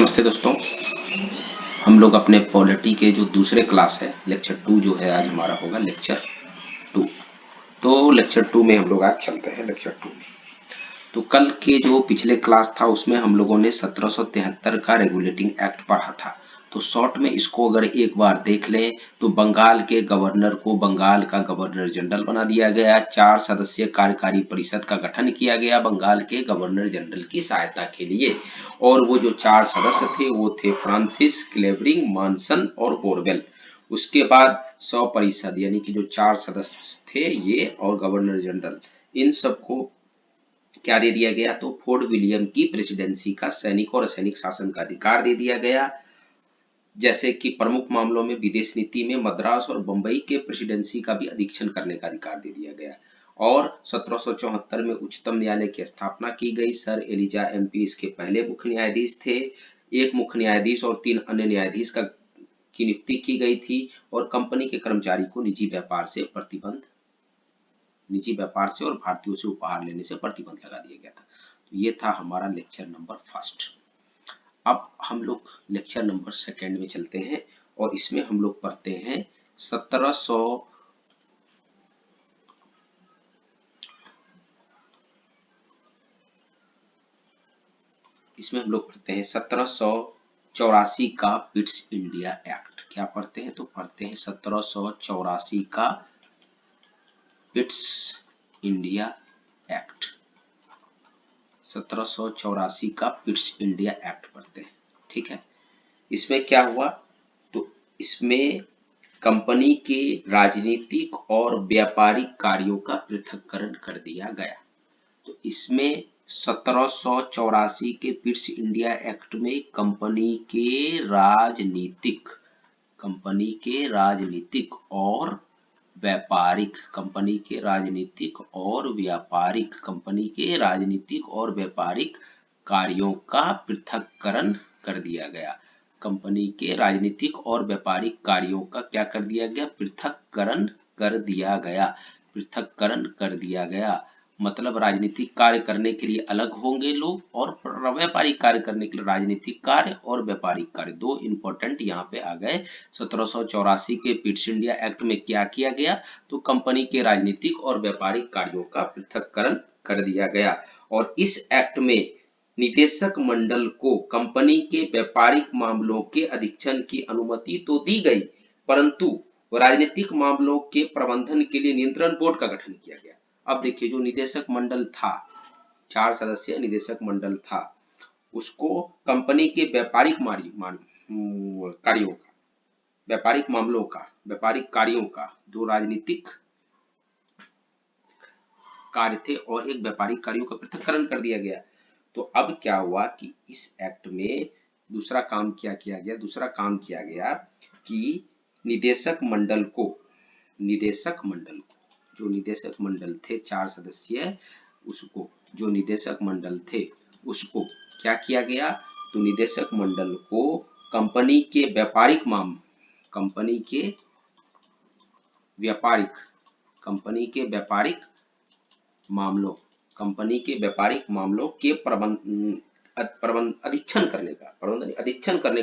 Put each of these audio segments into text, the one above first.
नमस्ते दोस्तों, हम लोग अपने पॉलिटी के जो दूसरे क्लास है लेक्चर 2 जो है आज हमारा होगा लेक्चर 2। तो लेक्चर 2 में हम लोग आज चलते हैं लेक्चर 2 में। तो कल के जो पिछले क्लास था उसमें हम लोगों ने 1773 का रेगुलेटिंग एक्ट पढ़ा था। तो शॉर्ट में इसको अगर एक बार देख लें तो बंगाल के गवर्नर को बंगाल का गवर्नर जनरल बना दिया गया। 4 सदस्यीय कार्यकारी परिषद का गठन किया गया बंगाल के गवर्नर जनरल की सहायता के लिए। और वो जो 4 सदस्य थे वो थे फ्रांसिस, क्लेवरिंग, मॉनसन और बोरवेल। उसके बाद 100 परिषद यानी कि जो 4 सदस्य थे ये और गवर्नर जनरल, इन सबको क्या दे दिया गया? तो फोर्ट विलियम की प्रेसिडेंसी का सैनिक और असैनिक शासन का अधिकार दे दिया गया। जैसे कि प्रमुख मामलों में विदेश नीति में मद्रास और बंबई के प्रेसिडेंसी का भी अधीक्षण करने का अधिकार दे दिया गया। और 1774 में उच्चतम न्यायालय की स्थापना की गई। सर एलिजा एमपी इसके पहले मुख्य न्यायाधीश थे। एक मुख्य न्यायाधीश और 3 अन्य न्यायाधीश की नियुक्ति की गई थी। और कंपनी के कर्मचारी को निजी व्यापार से और भारतीयों से उपहार लेने से प्रतिबंध लगा दिया गया था। तो ये था हमारा लेक्चर नंबर फर्स्ट। अब हम लोग लेक्चर नंबर सेकंड में चलते हैं और इसमें हम लोग पढ़ते हैं 1784 का पिट्स इंडिया एक्ट। क्या पढ़ते हैं? तो पढ़ते हैं 1784 का पिट्स इंडिया एक्ट। 1784 का पिट्स इंडिया एक्ट पढ़ते हैं, ठीक है। इसमें क्या हुआ? तो इसमें कंपनी के राजनीतिक और व्यापारिक कार्यों का पृथक्करण कर दिया गया। तो इसमें 1784 के पिट्स इंडिया एक्ट में कंपनी के राजनीतिक और व्यापारिक कार्यों का पृथक्करण कर दिया गया। कंपनी के राजनीतिक और व्यापारिक कार्यों का क्या कर दिया गया? पृथक्करण कर दिया गया। मतलब राजनीतिक कार्य करने के लिए अलग होंगे लोग और व्यापारिक कार्य करने के लिए राजनीतिक कार्य और व्यापारिक कार्य, दो इंपॉर्टेंट यहाँ पे आ गए। 1784 के पिट्स इंडिया एक्ट में क्या किया गया? तो कंपनी के राजनीतिक और व्यापारिक कार्यों का पृथक्करण कर दिया गया। और इस एक्ट में निदेशक मंडल को कंपनी के व्यापारिक मामलों के अधीक्षण की अनुमति तो दी गई, परंतु राजनीतिक मामलों के प्रबंधन के लिए नियंत्रण बोर्ड का गठन किया गया। अब देखिए, जो निदेशक मंडल था, 4 सदस्यीय निदेशक मंडल था, उसको कंपनी के व्यापारिक कार्यों का दो राजनीतिक कार्य थे और एक व्यापारिक कार्यों का पृथक्करण कर दिया गया। तो अब क्या हुआ कि इस एक्ट में दूसरा काम किया गया कि निदेशक मंडल को जो निदेशक मंडल थे 4 सदस्यीय, उसको क्या किया गया? तो निदेशक मंडल को कंपनी के व्यापारिक मामलों के अधीक्षण करने का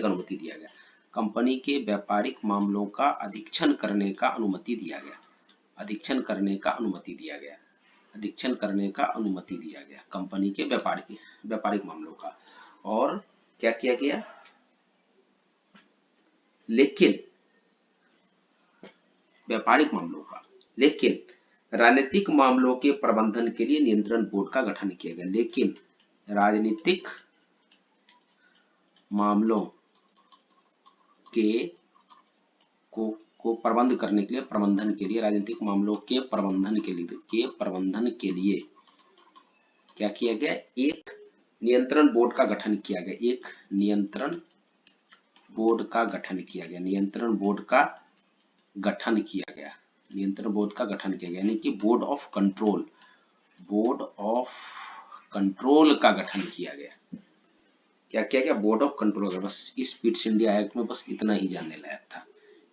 अनुमति दिया गया। कंपनी के व्यापारिक मामलों का अधीक्षण करने का अनुमति दिया गया कंपनी के व्यापारिक मामलों का। और क्या किया गया? लेकिन राजनीतिक मामलों के प्रबंधन के लिए नियंत्रण बोर्ड का गठन किया गया। लेकिन राजनीतिक मामलों को प्रबंधन के लिए राजनीतिक मामलों के प्रबंधन के लिए क्या किया गया? एक नियंत्रण बोर्ड का गठन किया गया। नियंत्रण बोर्ड का गठन किया गया यानी कि बोर्ड ऑफ कंट्रोल का गठन किया गया। क्या किया गया? बोर्ड ऑफ कंट्रोल का। बस इस पिट्स इंडिया एक्ट में बस इतना ही जानने लायक था।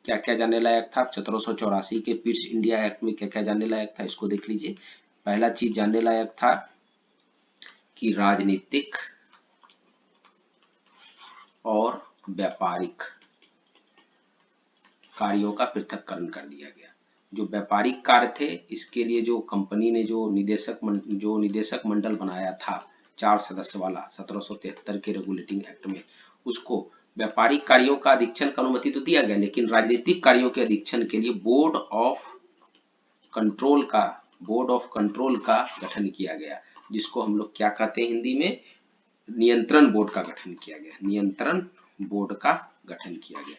क्या क्या जानने लायक था? 1784 के पिट्स इंडिया एक्ट में क्या क्या जानने लायक था, इसको देख लीजिए। पहला चीज जानने लायक था कि राजनीतिक और व्यापारिक कार्यों का पृथक्करण कर दिया गया। जो व्यापारिक कार्य थे इसके लिए जो कंपनी ने जो निदेशक मंडल बनाया था 4 सदस्य वाला 1773 के रेगुलेटिंग एक्ट में, उसको व्यापारिक कार्यों का अधीक्षण का अनुमति तो दिया गया, लेकिन राजनीतिक कार्यों के अधीक्षण के लिए बोर्ड ऑफ कंट्रोल का गठन किया गया, जिसको हम लोग क्या कहते हैं हिंदी में, नियंत्रण बोर्ड का गठन किया गया। नियंत्रण बोर्ड का गठन किया गया।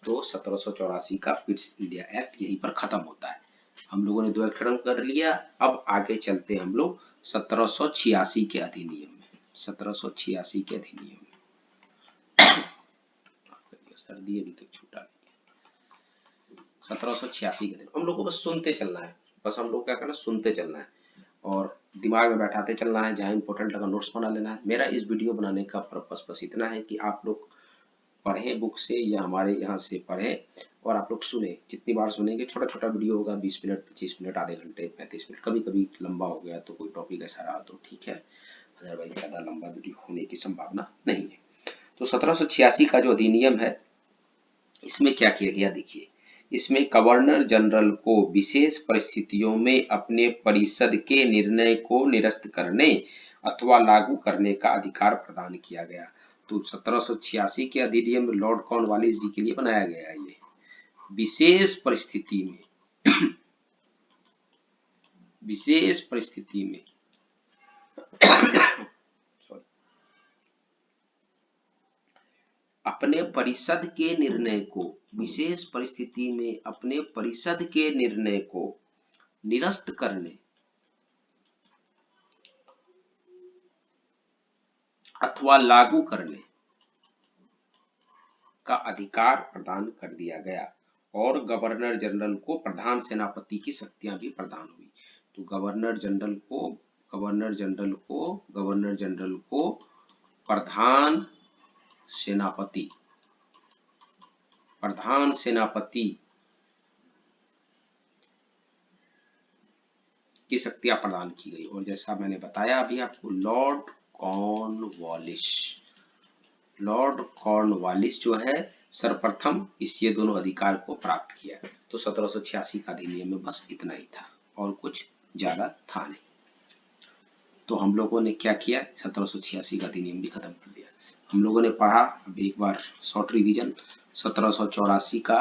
तो 1784 का पिट्स इंडिया एक्ट यहीं पर खत्म होता है। हम लोगों ने 2 एक्ट खत्म कर लिया। अब आगे चलते हैं हम लोग 1786 के अधिनियम में। 1786 के अधिनियम में सर्दी अभी तक छूटा नहीं है। 1786 के दिन हम लोग को बस सुनते चलना है, बस हम लोग क्या करना, सुनते चलना है और दिमाग में बैठाते चलना है। जहाँ इंपॉर्टेंट लगा नोट्स बना लेना है। मेरा इस वीडियो बनाने का पर्पस बस इतना है कि आप लोग पढ़ें बुक से या हमारे यहाँ से पढ़ें और आप लोग सुने। जितनी बार सुनेंगे, छोटा छोटा वीडियो होगा, 20 मिनट 25 मिनट आधे घंटे 35 मिनट, कभी कभी लंबा हो गया तो कोई टॉपिक ऐसा रहा तो ठीक है, अदरवाइज ज्यादा लंबा वीडियो होने की संभावना नहीं है। तो 1786 का जो अधिनियम है इसमें क्या किया गया देखिए, इसमें गवर्नर जनरल को विशेष परिस्थितियों में अपने परिषद के निर्णय को निरस्त करने अथवा लागू करने का अधिकार प्रदान किया गया। तो 1786 के अधिनियम लॉर्ड कॉर्नवालिस जी के लिए बनाया गया है। ये विशेष परिस्थिति में अपने परिषद के निर्णय को, विशेष परिस्थिति में अपने परिषद के निर्णय को निरस्त करने अथवा लागू करने का अधिकार प्रदान कर दिया गया और गवर्नर जनरल को प्रधान सेनापति की शक्तियां भी प्रदान हुई। तो गवर्नर जनरल को प्रधान सेनापति की शक्तियां प्रदान की गई। और जैसा मैंने बताया अभी आपको, लॉर्ड कॉर्नवालिस जो है सर्वप्रथम ये दोनों अधिकार को प्राप्त किया। तो 1786 का अधिनियम में बस इतना ही था और कुछ ज्यादा था नहीं। तो हम लोगों ने क्या किया, 1786 का अधिनियम भी खत्म कर दिया। हम लोगों ने पढ़ा, अभी एक बार शॉर्ट रिवीजन, 1784 का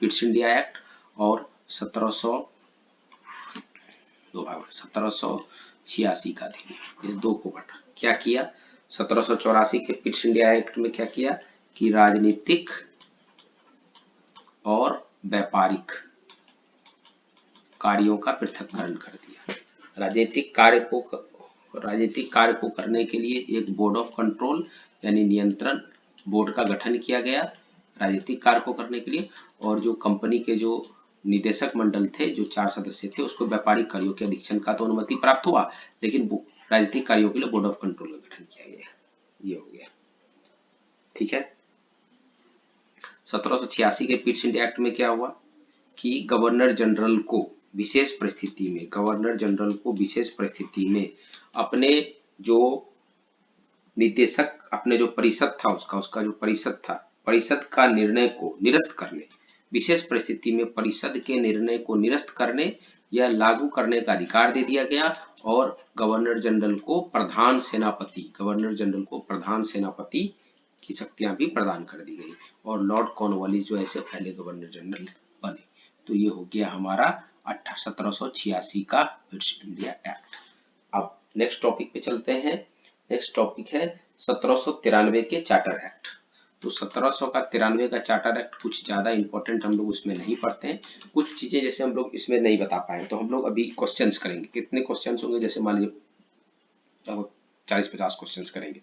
पिट्स इंडिया एक्ट और 1786 का अधिनियम, इस दो को पढ़ा। क्या किया 1784 के पिट्स इंडिया एक्ट में, क्या किया कि राजनीतिक और व्यापारिक कार्यों का पृथक्करण कर दिया। राजनीतिक कार्य को करने के लिए एक बोर्ड ऑफ कंट्रोल यानी नियंत्रण बोर्ड का गठन किया गया राजनीतिक कार्य को करने के लिए, और जो कंपनी के जो निदेशक मंडल थे जो 4 सदस्य थे उसको व्यापारिक कार्यों के अधीक्षण का तो अनुमति प्राप्त हुआ, लेकिन राजनीतिक कार्यों के लिए बोर्ड ऑफ कंट्रोल का गठन किया गया। ये हो गया, ठीक है। 1786 के पिट्स इंडिया एक्ट में क्या हुआ कि गवर्नर जनरल को विशेष परिस्थिति में अपने जो निदेशक, अपने जो परिषद था उसका जो परिषद का निर्णय को निरस्त करने, विशेष परिस्थिति में परिषद के निर्णय को निरस्त करने या लागू करने का अधिकार दे दिया गया और गवर्नर जनरल को प्रधान सेनापति की शक्तियां भी प्रदान कर दी गई और लॉर्ड कॉर्नवालिस जो ऐसे पहले गवर्नर जनरल बने। तो ये हो गया हमारा 1786 का पिट्स इंडिया एक्ट। अब नेक्स्ट टॉपिक पे चलते हैं। नेक्स्ट टॉपिक है 1793 के चार्टर एक्ट। तो 1793 का चार्टर एक्ट कुछ ज्यादा इंपॉर्टेंट हम लोग उसमें नहीं पढ़ते हैं, कुछ चीजें जैसे हम लोग इसमें नहीं बता पाए, तो हम लोग अभी क्वेश्चंस करेंगे। कितने क्वेश्चंस होंगे, जैसे मान लीजिए 40-50 क्वेश्चंस करेंगे।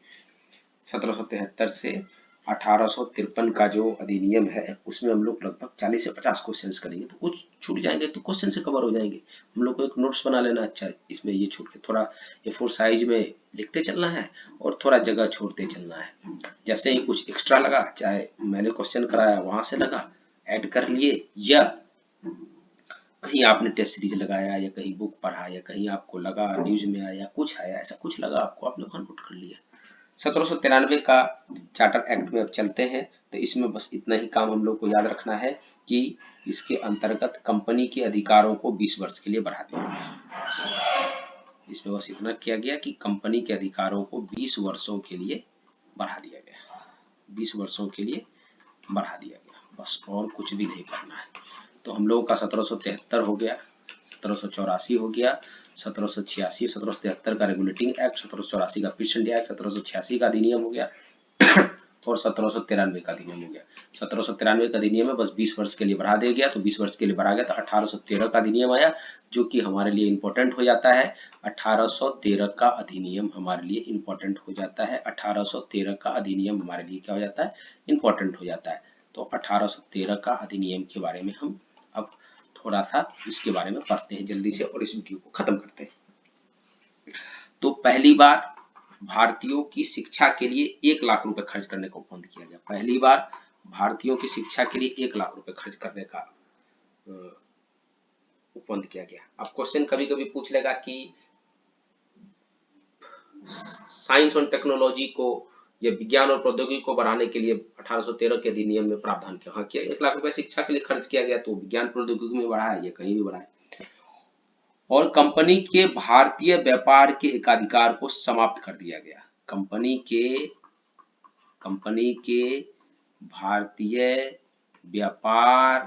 1773 से 1853 का जो अधिनियम है उसमें हम लोग लगभग 40 से 50 क्वेश्चंस करेंगे, तो कुछ छूट जाएंगे तो क्वेश्चन से कवर हो जाएंगे। हम लोग को एक नोट्स बना लेना, अच्छा इसमें ये छूट के थोड़ा A4 साइज में लिखते चलना है और थोड़ा जगह छोड़ते चलना है। जैसे ही कुछ एक्स्ट्रा लगा, चाहे मैंने क्वेश्चन कराया वहां से लगा, ऐड कर लिए, या कहीं आपने टेस्ट सीरीज लगाया या कहीं बुक पढ़ा या कहीं आपको लगा न्यूज में आया कुछ आया, ऐसा कुछ लगा आपको, आपने वहां नोट कर लिया। 1793 का चार्टर एक्ट में अब चलते हैं। तो इसमें बस इतना ही काम हम लोग को याद रखना है कि इसके अंतर्गत कंपनी के अधिकारों को 20 वर्ष के लिए बढ़ा दिया गया। इसमें बस इतना किया गया कि कंपनी के अधिकारों को 20 वर्षों के लिए बढ़ा दिया गया, 20 वर्षों के लिए बढ़ा दिया गया, बस और कुछ भी नहीं करना है। तो हम लोगों का 1773 हो गया, 1784 हो गया, 1786 1773 का रेगुलेटिंग एक्ट, 1784 का पीस इंडिया एक्ट, 1786 का अधिनियम हो गया और 1793 का अधिनियम हो गया। 1793 का अधिनियम में बस 20 वर्ष के लिए बढ़ा दिया गया, तो 20 वर्ष के लिए बढ़ा गया, तो 1813 का अधिनियम आया जो कि हमारे लिए इंपॉर्टेंट हो जाता है। 1813 का अधिनियम हमारे लिए इंपॉर्टेंट हो जाता है। 1813 का अधिनियम हमारे लिए क्या हो जाता है, इंपॉर्टेंट हो जाता है। तो 1813 का अधिनियम के बारे में हम अब थोड़ा सा इसके बारे में पढ़ते हैं जल्दी से और इस वीडियो को खत्म करते हैं। तो पहली बार भारतीयों की शिक्षा के लिए 1 लाख रुपए खर्च करने का उपबंध किया गया। पहली बार भारतीयों की शिक्षा के लिए 1 लाख रुपए खर्च करने का उपबंध किया गया। अब क्वेश्चन कभी कभी पूछ लेगा कि साइंस और टेक्नोलॉजी को या विज्ञान और प्रौद्योगिकी को बढ़ाने के लिए 1813 के अधिनियम में प्रावधान किया। हाँ, किया 1 लाख रुपए शिक्षा के लिए खर्च किया गया, तो विज्ञान प्रौद्योगिकी में बढ़ा है, ये कहीं भी बढ़ा है। और कंपनी के भारतीय व्यापार के एकाधिकार को समाप्त कर दिया गया। कंपनी के भारतीय व्यापार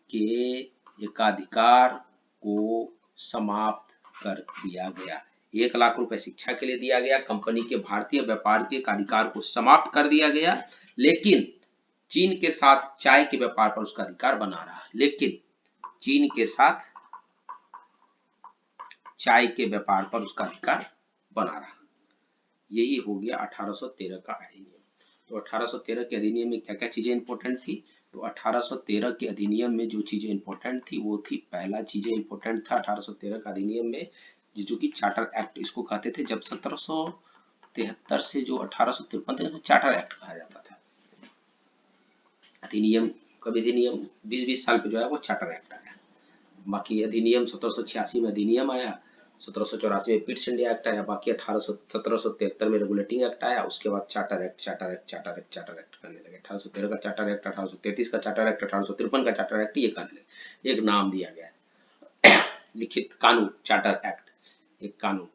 के एकाधिकार को समाप्त कर दिया गया। 1 लाख रुपए शिक्षा के लिए दिया गया, कंपनी के भारतीय व्यापार के अधिकार को समाप्त कर दिया गया, लेकिन चीन के साथ चाय के व्यापार पर उसका अधिकार बना रहा। लेकिन चीन के साथ चाय के व्यापार पर उसका अधिकार बना रहा। यही हो गया 1813 का अधिनियम। तो 1813 के अधिनियम में क्या क्या चीजें इंपॉर्टेंट थी, तो 1813 के अधिनियम में जो चीजें इंपॉर्टेंट थी वो थी, पहला चीजें इंपॉर्टेंट था 1813 का अधिनियम में जो कि चार्टर एक्ट इसको कहते थे। जब 1773 से जो 1853 तक चार्टर एक्ट कहा जाता था। अधिनियम कब अधिनियम 20-20 साल पे जो है वो चार्टर एक्ट आया। बाकी अधिनियम 1786 में अधिनियम आया, 1784 में पीट्स इंडिया एक्ट आया, बाकी 1773 में रेगुलेटिंग एक्ट आया, उसके बाद चार्टर एक्ट करने लगे। 1813 का चार्टर एक्ट, 1833 का चार्टर एक्ट, 1853 का चार्टर एक्ट, ये करने लगे। एक नाम दिया गया लिखित कानून, चार्टर एक्ट, एक कानून।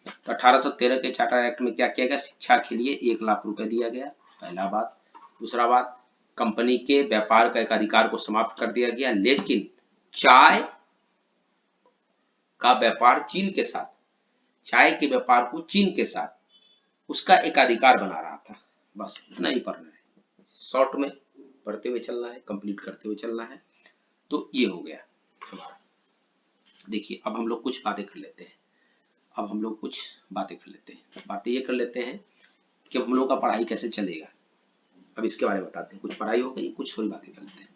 तो 1813 के चार्टर एक्ट में क्या किया गया, शिक्षा के लिए 1 लाख रुपए दिया गया, पहला बात। दूसरा बात, कंपनी के व्यापार का एक अधिकार को समाप्त कर दिया गया, लेकिन चाय का व्यापार चीन के साथ, चाय के व्यापार को चीन के साथ उसका एक अधिकार बना रहा था। बस इतना ही पढ़ना है, शॉर्ट में पढ़ते हुए चलना है, कंप्लीट करते हुए चलना है। तो ये हो गया हमारा। देखिए अब हम लोग कुछ बातें कर लेते हैं। बातें ये कर लेते हैं कि हम लोग का पढ़ाई कैसे चलेगा। अब इसके बारे में बताते हैं। कुछ पढ़ाई हो गई, कुछ थोड़ी बातें कर लेते हैं।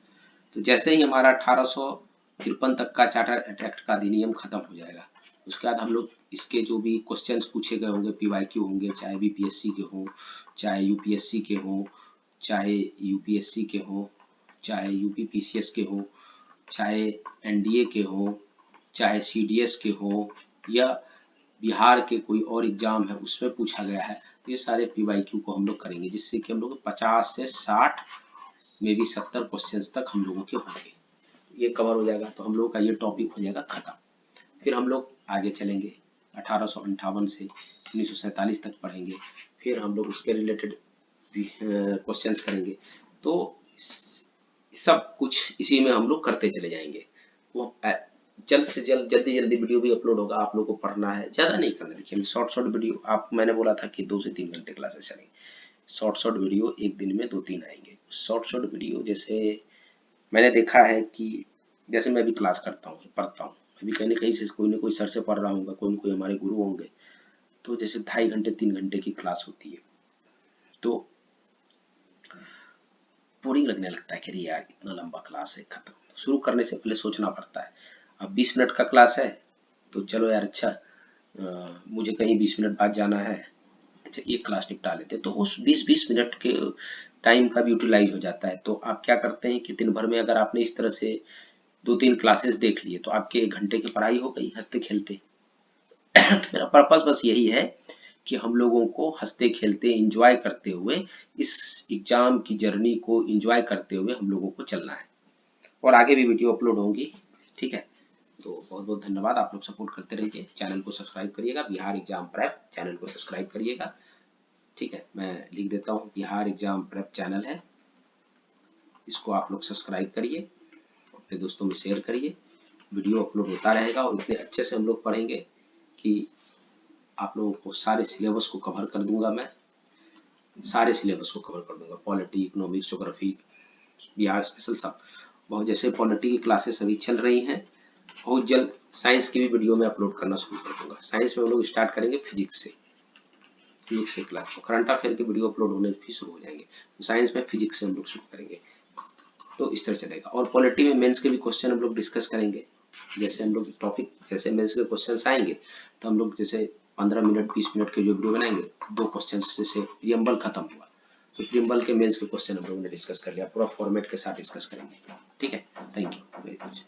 तो जैसे ही हमारा 1853 तक का चार्टर एक्ट का अधिनियम खत्म हो जाएगा, उसके बाद हम लोग इसके जो भी क्वेश्चंस पूछे गए होंगे, पीवाईक्यू होंगे, चाहे बीपीएससी के हो, चाहे यूपीएससी के हो, चाहे यूपीएससी के हो, चाहे यूपीपीसीएस के हो, चाहे एनडीए के हो, चाहे सीडीएस के हो, या बिहार के कोई और एग्जाम है उसमें पूछा गया है, तो ये सारे पीवाईक्यू को हम लोग करेंगे, जिससे कि हम लोग 50 से 60 में भी 70 क्वेश्चंस तक हम लोगों के होंगे। ये कवर हो जाएगा तो हम लोग का ये टॉपिक हो जाएगा खत्म। फिर हम लोग आगे चलेंगे, 1858 से 1947 तक पढ़ेंगे, फिर हम लोग उसके रिलेटेड क्वेश्चंस करेंगे। तो सब कुछ इसी में हम लोग करते चले जाएंगे। वो जल्द से जल्द जल्दी वीडियो भी अपलोड होगा, आप लोग को पढ़ना है, ज्यादा नहीं करना। देखिए शॉर्ट वीडियो, आप मैंने बोला था कि 2 से 3 घंटे क्लासेस चलेंगे, शॉर्ट वीडियो एक दिन में 2-3 आएंगे। शॉर्ट वीडियो जैसे मैंने देखा है कि जैसे मैं भी क्लास करता हूँ, पढ़ता हूँ, मैं भी कहीं ना कहीं से कोई ना कोई सर से पढ़ रहा हूँ, कोई ना कोई हमारे गुरु होंगे, तो जैसे 2.5 घंटे 3 घंटे की क्लास होती है तो बोरिंग लगने लगता है कि यार इतना लंबा क्लास है, खत्म। शुरू करने से पहले सोचना पड़ता है। अब 20 मिनट का क्लास है तो चलो यार अच्छा मुझे कहीं 20 मिनट बाद जाना है, अच्छा एक क्लास निपटा लेते, तो उस 20-20 मिनट के टाइम का भी यूटिलाइज हो जाता है। तो आप क्या करते हैं कि दिन भर में अगर आपने इस तरह से 2-3 क्लासेस देख लिए तो आपके 1 घंटे की पढ़ाई हो गई हंसते खेलते। तो मेरा पर्पस बस यही है कि हम लोगों को हंसते खेलते एंजॉय करते हुए इस एग्जाम की जर्नी को एंजॉय करते हुए हम लोगों को चलना है। और आगे भी वीडियो अपलोड होंगी, ठीक है। तो बहुत बहुत धन्यवाद, आप लोग सपोर्ट करते रहिए, चैनल को सब्सक्राइब करिएगा, बिहार एग्जाम प्रेप चैनल को सब्सक्राइब करिएगा, ठीक है। मैं लिख देता हूँ, बिहार एग्जाम प्रेप चैनल है, इसको आप लोग सब्सक्राइब करिए, अपने दोस्तों में शेयर करिए, वीडियो अपलोड होता रहेगा और इतने अच्छे से हम लोग पढ़ेंगे कि आप लोगों को सारे सिलेबस को कवर कर दूंगा, मैं सारे सिलेबस को कवर कर दूंगा, polity, economics, geography, Bihar special सब। बहुत जैसे पॉलिटी की क्लासेस अभी चल रही हैं, बहुत जल्द साइंस की भी वीडियो में अपलोड करना शुरू कर दूंगा। साइंस में हम लोग स्टार्ट करेंगे फिजिक्स से क्लास, करंट अफेयर की वीडियो अपलोड होने भी शुरू हो जाएंगे। तो साइंस में फिजिक्स से हम लोग शुरू करेंगे, तो इस तरह चलेगा। और पॉलिटी में मेंस के भी क्वेश्चन हम लोग डिस्कस करेंगे, जैसे हम लोग टॉपिक जैसे मेंस के क्वेश्चन आएंगे तो हम लोग जैसे 15 मिनट 20 मिनट के जो वीडियो बनाएंगे, 2 क्वेश्चन जैसे प्रीएम्बल खत्म हुआ तो प्रीएम्बल के मेंस के क्वेश्चन हम लोगों ने डिस्कस कर लिया, पूरा फॉर्मेट के साथ डिस्कस करेंगे, ठीक है। Thank you very much.